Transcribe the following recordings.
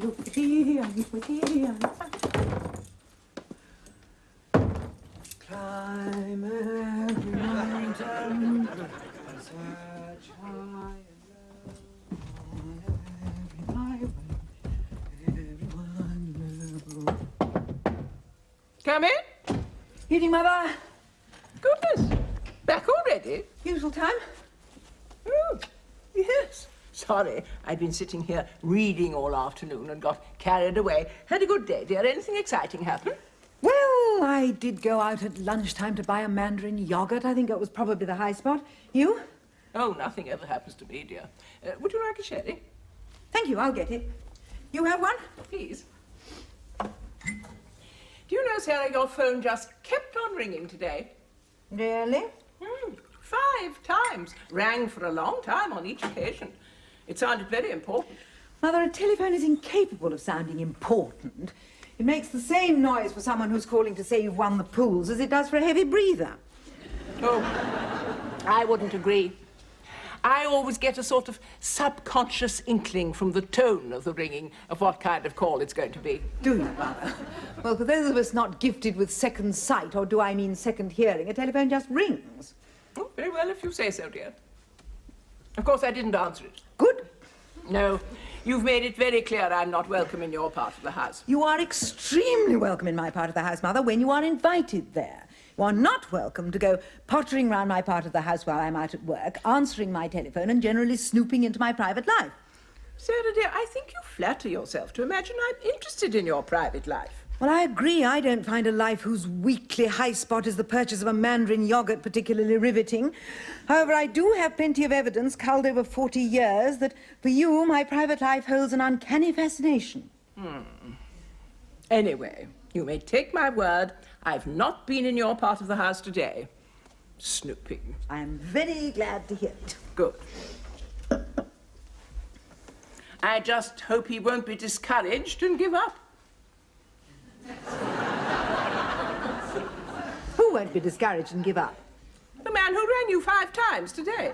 Climb every mountain, search high and low, every highway, everyone low. Come in. Evening, Mother. Goodness, back already? Usual time. Oh, yes. Sorry, I've been sitting here reading all afternoon and got carried away. Had a good day, dear. Anything exciting happen? Well, I did go out at lunchtime to buy a mandarin yogurt. I think it was probably the high spot. You? Oh, nothing ever happens to me, dear. Would you like a sherry? Thank you, I'll get it. You have one? Please. Do you know, Sarah, your phone just kept on ringing today? Really? 5 times. Rang for a long time on each occasion. It sounded very important. Mother, a telephone is incapable of sounding important. It makes the same noise for someone who's calling to say you've won the pools as it does for a heavy breather. Oh, I wouldn't agree. I always get a sort of subconscious inkling from the tone of the ringing of what kind of call it's going to be. Do you, Mother? Well, for those of us not gifted with second sight, or do I mean second hearing, a telephone just rings. Oh, very well, if you say so, dear. Of course, I didn't answer it. Good. No, you've made it very clear I'm not welcome in your part of the house. You are extremely welcome in my part of the house, Mother, when you are invited there. You are not welcome to go pottering round my part of the house while I'm out at work, answering my telephone and generally snooping into my private life. Sarah, dear, I think you flatter yourself to imagine I'm interested in your private life. Well, I agree. I don't find a life whose weekly high spot is the purchase of a mandarin yogurt particularly riveting. However, I do have plenty of evidence, culled over 40 years, that for you, my private life holds an uncanny fascination. Anyway, you may take my word, I've not been in your part of the house today. Snooping. I am very glad to hear it. Good. I just hope he won't be discouraged and give up. Who won't be discouraged and give up? The man who rang you 5 times today.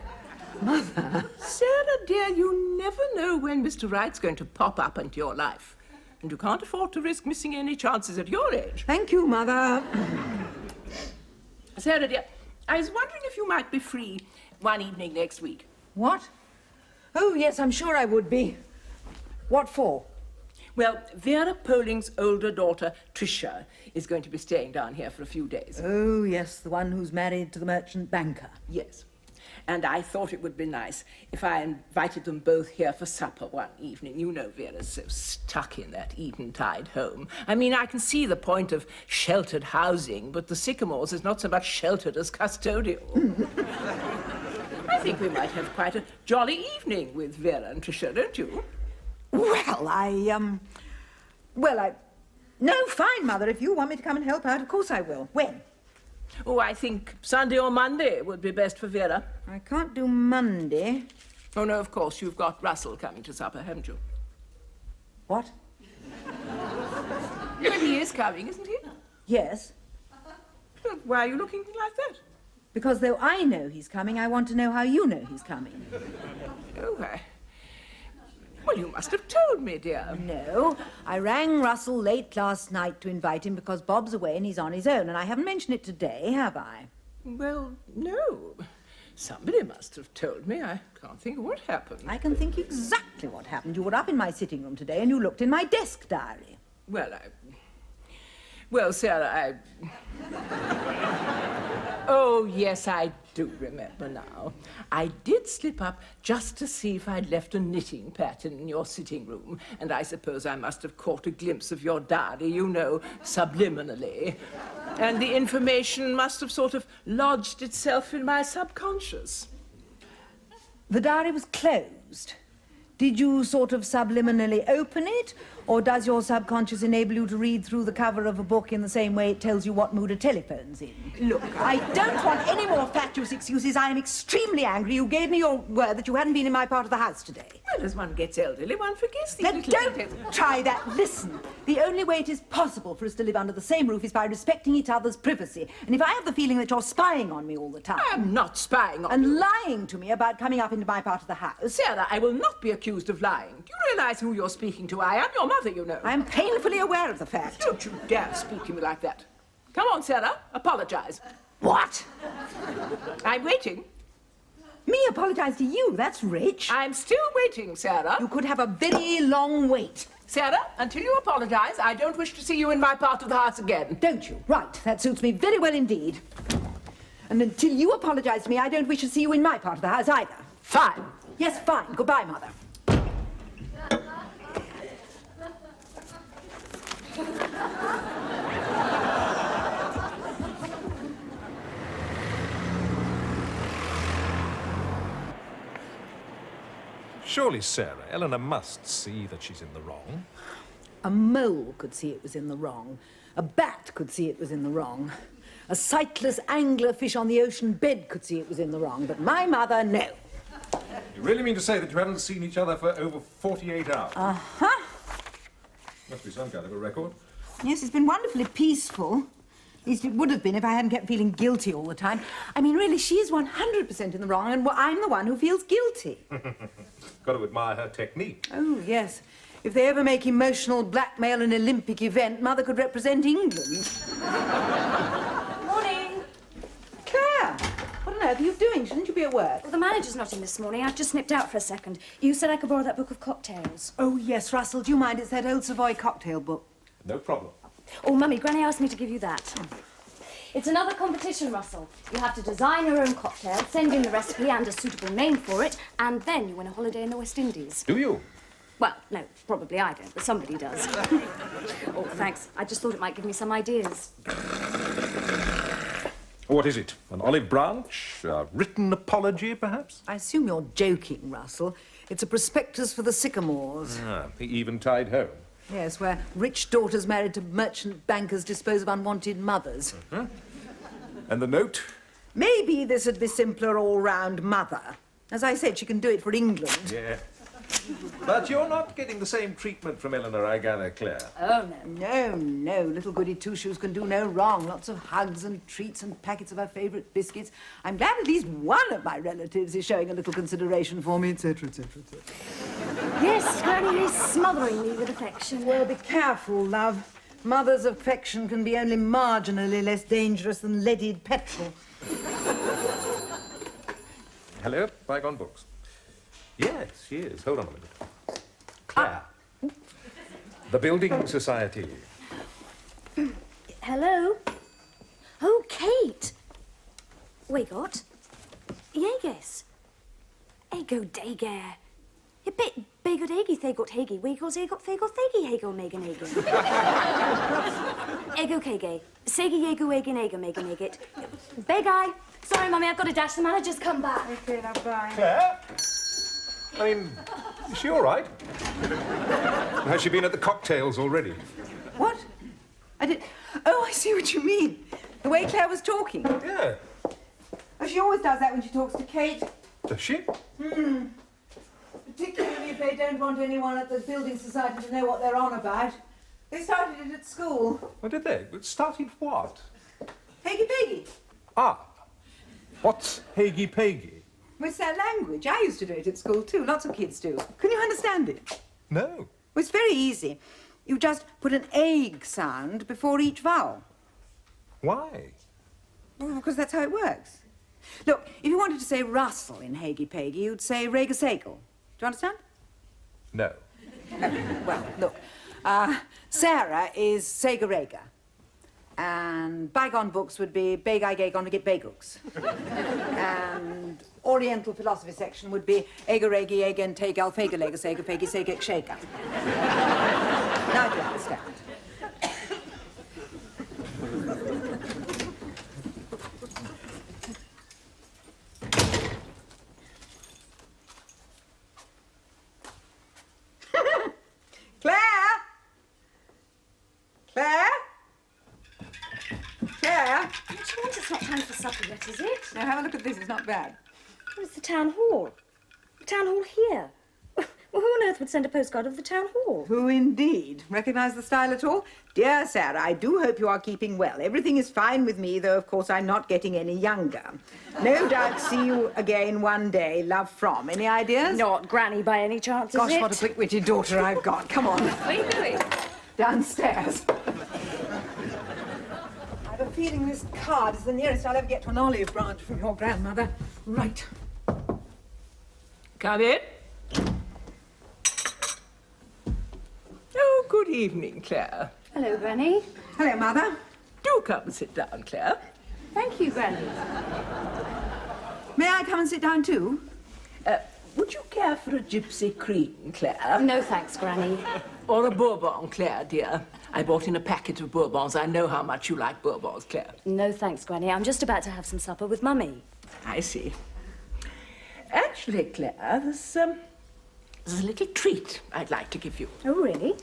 Mother. Sarah, dear, you never know when Mr. Wright's going to pop up into your life. And you can't afford to risk missing any chances at your age. Thank you, Mother. Sarah, dear, I was wondering if you might be free one evening next week. What? Oh, yes, I'm sure I would be. What for? Well, Vera Polling's older daughter, Tricia, is going to be staying down here for a few days. Oh, yes, the one who's married to the merchant banker. Yes. And I thought it would be nice if I invited them both here for supper one evening. You know Vera's so stuck in that Eventide home. I mean, I can see the point of sheltered housing, but the Sycamores is not so much sheltered as custodial. I think we might have quite a jolly evening with Vera and Tricia, don't you? Well, No, fine, Mother. If you want me to come and help out, of course I will. When? Oh, I think Sunday or Monday would be best for Vera. I can't do Monday. Oh, no, of course, you've got Russell coming to supper, haven't you? What? Well, he is coming, isn't he? Yes. Well, why are you looking like that? Because though I know he's coming, I want to know how you know he's coming. Oh, well, you must have told me, dear. No, I rang Russell late last night to invite him because Bob's away and he's on his own, and I haven't mentioned it today, have I? Well, no. Somebody must have told me. I can't think of what happened. I can think exactly what happened. You were up in my sitting room today and you looked in my desk diary. Well, Sarah, Oh, yes, I do remember now. I did slip up just to see if I'd left a knitting pattern in your sitting room, and I suppose I must have caught a glimpse of your diary, you know, subliminally. And the information must have sort of lodged itself in my subconscious. The diary was closed. Did you sort of subliminally open it, or does your subconscious enable you to read through the cover of a book in the same way it tells you what mood a telephone's in? Look, I don't want any more fatuous excuses. I am extremely angry. You gave me your word that you hadn't been in my part of the house today. Well, as one gets elderly, one forgets these Then little don't details. try that. Listen, the only way it is possible for us to live under the same roof is by respecting each other's privacy. And if I have the feeling that you're spying on me all the time... I'm not spying on and you. lying to me about coming up into my part of the house... Sarah, I will not be accused of lying. Do you realize who you're speaking to? I am your mother. mother, you know. I'm painfully aware of the fact. Don't you dare speak to me like that. Come on, Sarah, apologize. What? I'm waiting. Me apologise to you? That's rich. I'm still waiting, Sarah. You could have a very long wait. Sarah, until you apologize, I don't wish to see you in my part of the house again. Don't you? Right, that suits me very well indeed. And until you apologise to me, I don't wish to see you in my part of the house either. Fine. Yes, fine. Goodbye, Mother. Surely, Sarah, Eleanor must see that she's in the wrong. A mole could see it was in the wrong. A bat could see it was in the wrong. A sightless anglerfish on the ocean bed could see it was in the wrong. But my mother, no. You really mean to say that you haven't seen each other for over 48 hours? Uh-huh. Must be some kind of a record. Yes, it's been wonderfully peaceful. At least it would have been if I hadn't kept feeling guilty all the time. I mean, really, she is 100% in the wrong, and I'm the one who feels guilty. Got to admire her technique. Oh, yes. If they ever make emotional blackmail an Olympic event, Mother could represent England. Morning. Claire! What on earth are you doing? Shouldn't you be at work? Well, the manager's not in this morning. I've just nipped out for a second. You said I could borrow that book of cocktails. Oh, yes, Russell. Do you mind? It's that old Savoy cocktail book. No problem. Oh, Mummy, Granny asked me to give you that. It's another competition, Russell. You have to design your own cocktail, send in the recipe and a suitable name for it, and then you win a holiday in the West Indies. Do you? Well, no, probably I don't, but somebody does. Oh, thanks. I just thought it might give me some ideas. What is it? An olive branch? A written apology, perhaps? I assume you're joking, Russell. It's a prospectus for the Sycamores. Ah, the eventide home. Yes, where rich daughters married to merchant bankers dispose of unwanted mothers. And the note? Maybe this would be simpler all-round Mother. As I said, she can do it for England. Yeah. But you're not getting the same treatment from Eleanor, I gather, Claire. Oh, no. No, little goody two-shoes can do no wrong. Lots of hugs and treats and packets of her favourite biscuits. I'm glad at least one of my relatives is showing a little consideration for me, etc., etc., etc. Yes, Granny is smothering me with affection. Well, be careful, love. Mother's affection can be only marginally less dangerous than leaded petrol. Hello, bygone books. Yes, she is. Hold on a minute. Claire. The Building Society. Hello? Oh, Kate. Wegot. Jäges. Ego dager. A bit begod egi thegot hegi. Wegos egot thegot thegi hego megan egen. Ego kege. Segi yego egen ego megan egit. Begai. Sorry, Mummy, I've got to dash. The manager's come back. Okay, now, bye. Claire? I mean, is she all right? Has she been at the cocktails already? What? Oh, I see what you mean. The way Claire was talking. Yeah. Oh, she always does that when she talks to Kate. Does she? Particularly if they don't want anyone at the Building Society to know what they're on about. They started it at school. What did they? It started what? Haggy-paggy. Ah. What's haggy-paggy? Well, it's their language. I used to do it at school too. Lots of kids do. Can you understand it? No. Well, it's very easy. You just put an egg sound before each vowel. Why? Well, because that's how it works. Look, if you wanted to say Russell in haggy-paggy, you'd say Rega-Sagle. Do you understand? No. Well, look, Sarah is Sega-Rega. And bygone books would be Begai-Gagon to get Bagooks. And Oriental philosophy section would be Ega-Regi, Egen, Tegal, Fega-Lega, Sega, Pegi, Sega, Shaker. Now do you understand? Claire? Claire? Claire? What do you want? It's not time for supper yet, is it? Now have a look at this. It's not bad. Where's the town hall? The town hall here. Well, who on earth would send a postcard of the town hall? Who indeed? Recognise the style at all? Dear Sarah, I do hope you are keeping well. Everything is fine with me, though, of course, I'm not getting any younger. No doubt see you again one day. Love from. Any ideas? Not Granny by any chance, Gosh, is it? what a quick-witted daughter I've got. Come on. Where are you going? Downstairs. I have a feeling this card is the nearest I'll ever get to an olive branch from your grandmother. Right. Come in. Oh, good evening, Clare. Hello, Granny. Hello, Mother. Do come and sit down, Clare. Thank you, Granny. May I come and sit down too? Would you care for a gypsy cream, Clare? No thanks, Granny. Or a bourbon, Clare, dear? I bought in a packet of bourbons. I know how much you like bourbons, Clare. No thanks, Granny. I'm just about to have some supper with Mummy. I see. Actually, Clare, there's a little treat I'd like to give you. Oh, really?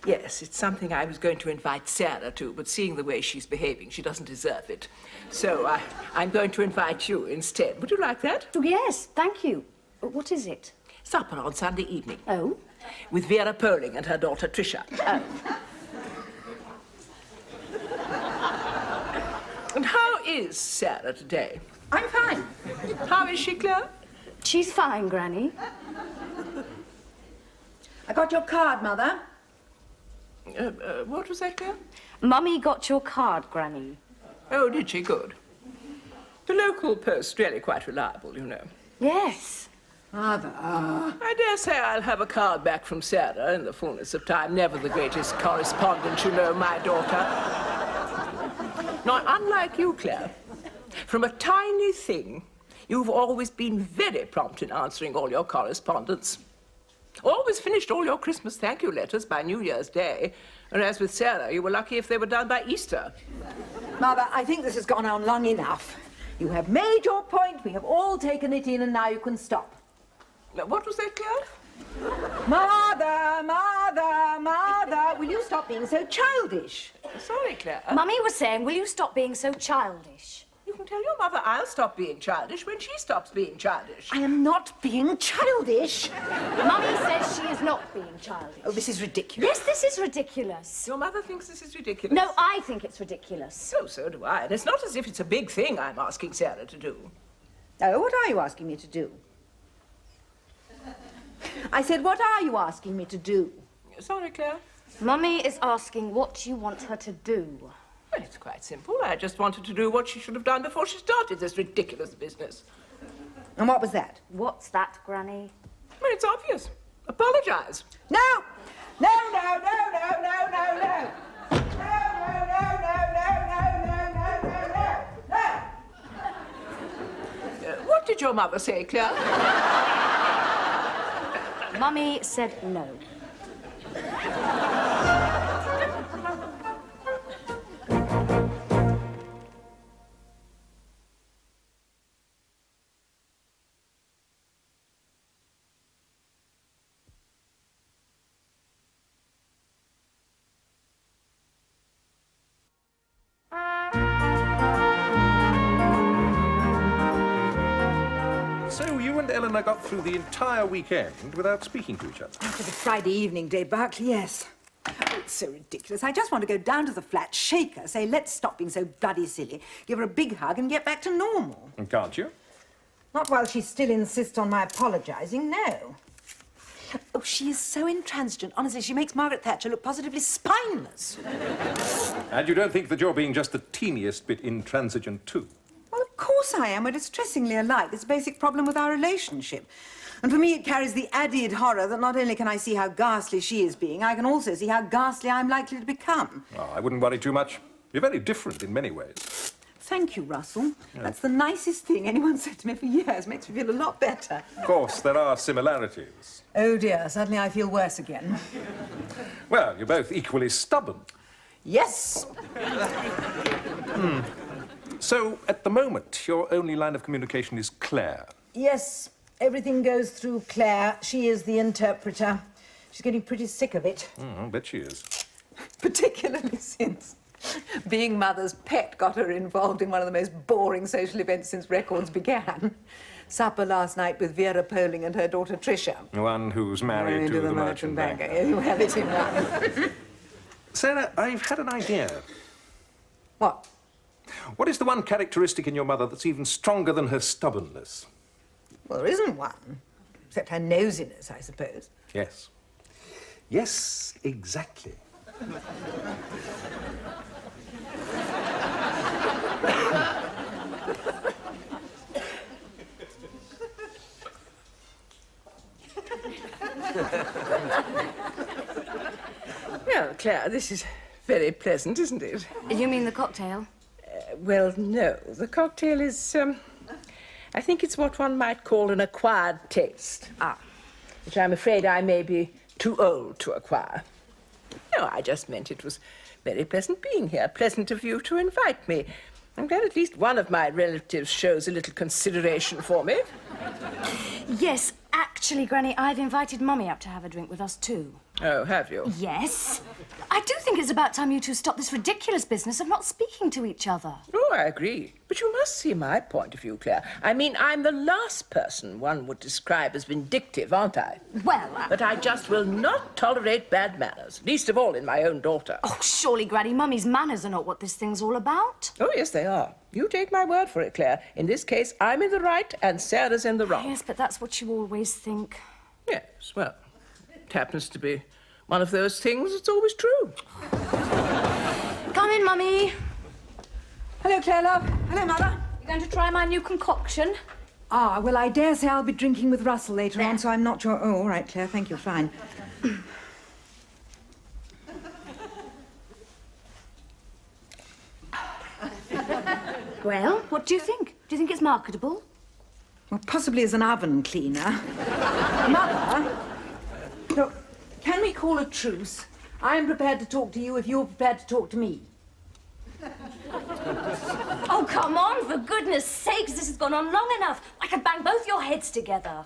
Yes, it's something I was going to invite Sarah to, but seeing the way she's behaving, she doesn't deserve it. So I'm going to invite you instead. Would you like that? Oh, yes, thank you. What is it? Supper on Sunday evening. Oh? With Vera Poling and her daughter Tricia. Oh. And how is Sarah today? I'm fine. How is she, Clare? She's fine, Granny. I got your card, Mother. What was that, Clare? Mummy got your card, Granny. Oh, did she? Good. The local post's really quite reliable, you know. Yes. Mother. I dare say I'll have a card back from Sarah in the fullness of time. Never the greatest correspondent, you know, my daughter. Now, unlike you, Clare, from a tiny thing, you've always been very prompt in answering all your correspondence. Always finished all your Christmas thank you letters by New Year's Day. Whereas with Sarah, you were lucky if they were done by Easter. Mother, I think this has gone on long enough. You have made your point, we have all taken it in, and now you can stop. Now, what was that, Clare? Mother, Mother, Mother, will you stop being so childish? Sorry, Clare. Mummy was saying, will you stop being so childish? You can tell your mother I'll stop being childish when she stops being childish. I am not being childish. Mummy says she is not being childish. Oh, this is ridiculous. Yes, this is ridiculous. Your mother thinks this is ridiculous. No, I think it's ridiculous. So do I. And it's not as if it's a big thing I'm asking Sarah to do. Oh, what are you asking me to do? I said, what are you asking me to do? Sorry, Clare. Mummy is asking what you want her to do. Well, it's quite simple. I just wanted to do what she should have done before she started this ridiculous business. And what was that? What's that, Granny? Well, it's obvious. Apologize. No! No, no, no, no, no, no, no! No, no, no, no, no, no, no, no, no! What did your mother say, Clare? Mummy said no. So you and Eleanor got through the entire weekend without speaking to each other? After the Friday evening day, Berkeley, yes. Oh, it's so ridiculous. I just want to go down to the flat, shake her, say, let's stop being so bloody silly, give her a big hug and get back to normal. And can't you? Not while she still insists on my apologising, no. Oh, she is so intransigent. Honestly, she makes Margaret Thatcher look positively spineless. And you don't think that you're being just the teeniest bit intransigent, too? Well, of course I am. We're distressingly alike. It's a basic problem with our relationship. And for me, it carries the added horror that not only can I see how ghastly she is being, I can also see how ghastly I'm likely to become. Oh, I wouldn't worry too much. You're very different in many ways. Thank you, Russell. That's the nicest thing anyone said to me for years. Makes me feel a lot better. Of course, there are similarities. Oh, dear. Suddenly I feel worse again. Well, you're both equally stubborn. Yes. So, at the moment, your only line of communication is Clare. Yes. Everything goes through Clare. She is the interpreter. She's getting pretty sick of it. I bet she is. Particularly since being Mother's pet got her involved in one of the most boring social events since records began. supper last night with Vera Poling and her daughter Tricia. The one who's married to the merchant banker. You have it in one. Sarah, I've had an idea. What? What is the one characteristic in your mother that's even stronger than her stubbornness? Well, there isn't one. Except her nosiness, I suppose. Yes. Yes, exactly. Well, Clare, this is very pleasant, isn't it? You mean the cocktail? Well, no. The cocktail is, I think it's what one might call an acquired taste. Ah. Which I'm afraid I may be too old to acquire. No, I just meant it was very pleasant being here. Pleasant of you to invite me. I'm glad at least one of my relatives shows a little consideration for me. Yes, actually, Granny, I've invited Mummy up to have a drink with us too. Oh, have you? Yes. I do think it's about time you two stop this ridiculous business of not speaking to each other. Oh, I agree. But you must see my point of view, Clare. I mean, I'm the last person one would describe as vindictive, aren't I? Well, But I just will not tolerate bad manners, least of all in my own daughter. Oh, surely, Granny, Mummy's manners are not what this thing's all about. Oh, yes, they are. You take my word for it, Clare. In this case, I'm in the right and Sarah's in the wrong. Yes, but that's what you always think. Yes, well, it happens to be one of those things that's always true. Come in, Mummy. Hello, Clare, love. Hello, Mother. You going to try my new concoction? Ah, well, I dare say I'll be drinking with Russell later on, so I'm not sure. Oh, all right, Clare, thank you, fine. Well, what do you think? Do you think it's marketable? Well, possibly as an oven cleaner. Mother, look, can we call a truce? I am prepared to talk to you if you're prepared to talk to me. Oh, come on, for goodness sakes, this has gone on long enough. I could bang both your heads together.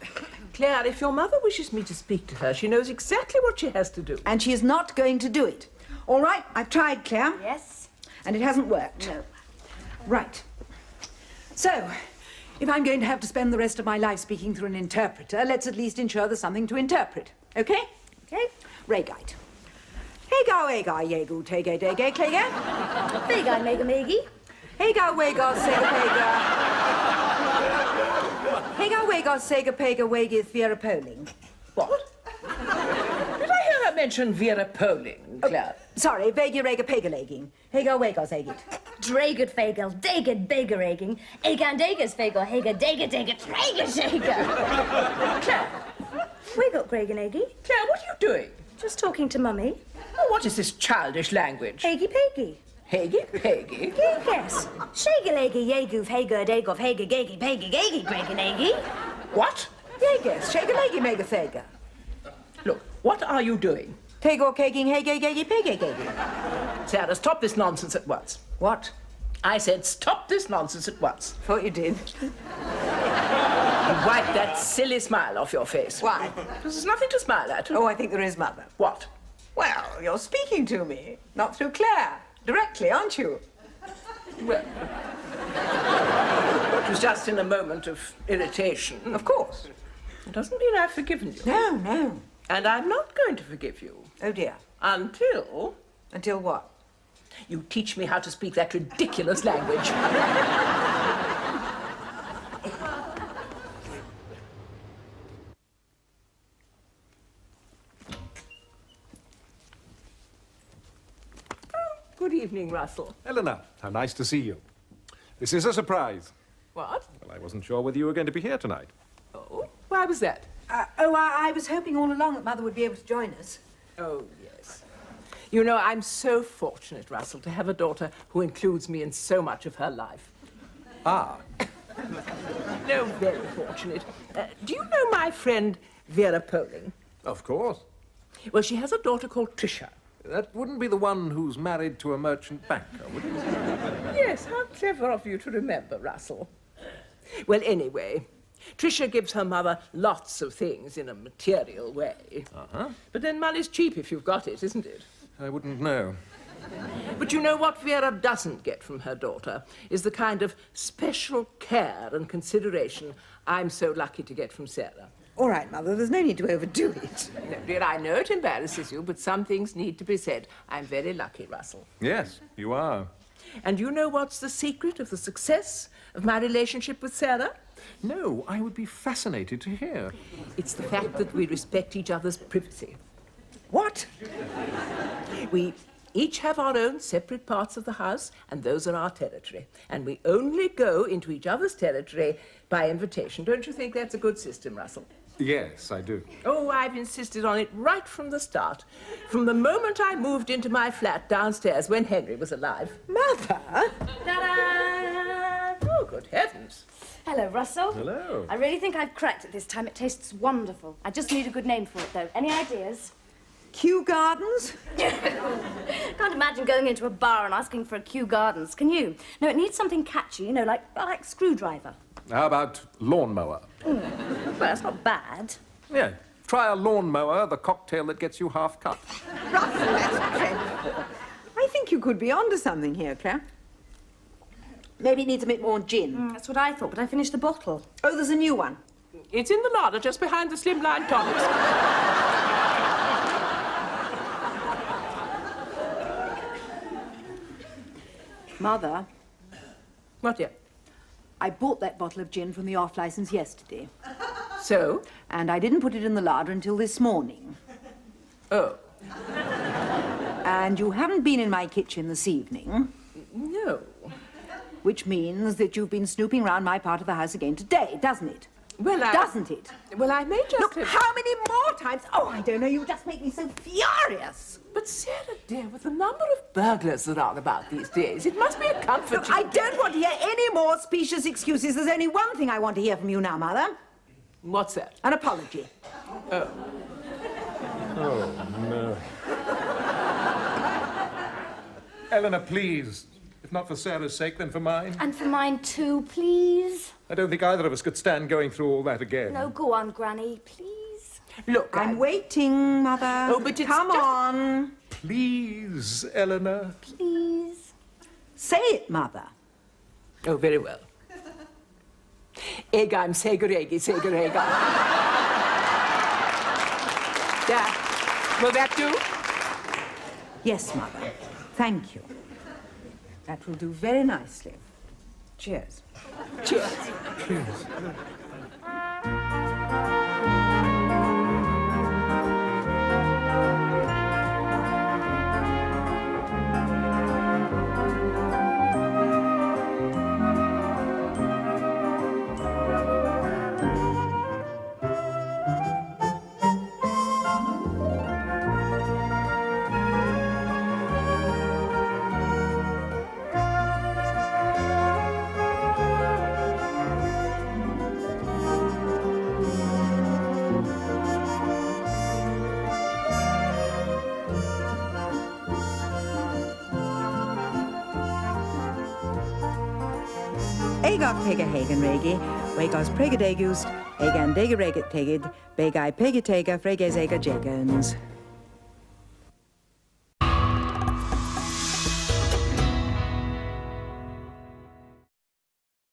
Clare, if your mother wishes me to speak to her, she knows exactly what she has to do. And she is not going to do it. All right, I've tried, Clare. Yes? And it hasn't worked. No. Right. So, if I'm going to have to spend the rest of my life speaking through an interpreter, let's at least ensure there's something to interpret. Okay? Okay. Regite. Hega wega yegu tege dege klega. Big eye, Mega Meggy. Hega wega sega pega. Hega wega sega pega wegith Vera Poling. What? Did I hear her mention Vera Poling, Clare? Sorry, vega rega pega legging. Hega wega segit. Draged fagel, daged beggar egging, egan dagas fagel, hega daga daga traga shaga. Clare, We got Greg and Eggy. Clare, what are you doing? Just talking to Mummy. Oh, what is this childish language? Eggy peggy. Haggy, Peggy. Yes. Shaggy leggy yagoof haga dagof haga gaggy peggy gaggy Greg and Eggy. What? Yegas, shega leggy mega thega. Look, what are you doing? Tego kegging hega gaggy pega gaggy. Sarah, stop this nonsense at once. What? I said stop this nonsense at once. Thought you did. And wipe that silly smile off your face. Why? Because there's nothing to smile at. Oh, I think there is, Mother. What? Well, you're speaking to me. Not through Clare. Directly, aren't you? Well, it was just in a moment of irritation. Of course. It doesn't mean I've forgiven you. No, no. And I'm not going to forgive you Oh, dear. until Until what? you teach me how to speak that ridiculous language. Good evening, Russell. Eleanor, how nice to see you. This is a surprise. What? Well, I wasn't sure whether you were going to be here tonight. Oh, why was that? I was hoping all along that Mother would be able to join us. Oh, yes. You know, I'm so fortunate, Russell, to have a daughter who includes me in so much of her life. Ah, No, very fortunate. Do you know my friend Vera Poling? of course. Well, she has a daughter called Tricia. That wouldn't be the one who's married to a merchant banker, would it? Yes, how clever of you to remember, Russell. Well, anyway, Tricia gives her mother lots of things in a material way. Uh-huh. But then money's cheap if you've got it, isn't it? I wouldn't know. But you know what Vera doesn't get from her daughter is the kind of special care and consideration I'm so lucky to get from Sarah. All right, Mother, there's no need to overdo it. No, dear, I know it embarrasses you, but some things need to be said. I'm very lucky, Russell. Yes, you are. And you know what's the secret of the success of my relationship with Sarah? No, I would be fascinated to hear. It's the fact that we respect each other's privacy. What? We each have our own separate parts of the house, and those are our territory. And we only go into each other's territory by invitation. Don't you think that's a good system, Russell? Yes, I do. Oh, I've insisted on it right from the start. From the moment I moved into my flat downstairs when Henry was alive. Mother? Ta-da! Oh, good heavens. Hello, Russell. Hello. I really think I've cracked it this time. It tastes wonderful. I just need a good name for it, though. Any ideas? Kew Gardens? Can't imagine going into a bar and asking for a Kew Gardens, can you? No, it needs something catchy, you know, like Screwdriver. How about lawnmower? Well, that's not bad. Yeah, try a lawnmower, the cocktail that gets you half cut. Russell, that's dreadful. I think you could be onto something here, Claire. Maybe it needs a bit more gin. That's what I thought, but I finished the bottle. Oh, there's a new one. It's in the larder just behind the slimline tonics. Mother, What, dear? I bought that bottle of gin from the off-licence yesterday. So? And I didn't put it in the larder until this morning. Oh. And you haven't been in my kitchen this evening, No. which means that you've been snooping round my part of the house again today, doesn't it? Well, Doesn't it? Well, I may just Look, have... how many more times? Oh, I don't know, you just make me so furious. But, Sarah, dear, with the number of burglars that are about these days, it must be a comfort Look, to... I don't want to hear any more specious excuses. There's only one thing I want to hear from you now, Mother. What's that? An apology. Oh. Oh, no. Eleanor, please. If not for Sarah's sake, then for mine. And for mine too, please. I don't think either of us could stand going through all that again. No, go on, Granny, please. Look, I'm waiting, Mother. Oh, but it's Come just- on. Please, Eleanor. Please. Say it, Mother. Oh, very well. Egam seguregi, segurega. Yeah. Will that do? Yes, Mother. Thank you. That will do very nicely. Cheers. Cheers. Egog tega hagen regi, wegos pregadegust, egan degareget tegid, begai pegatega freges ega jegens.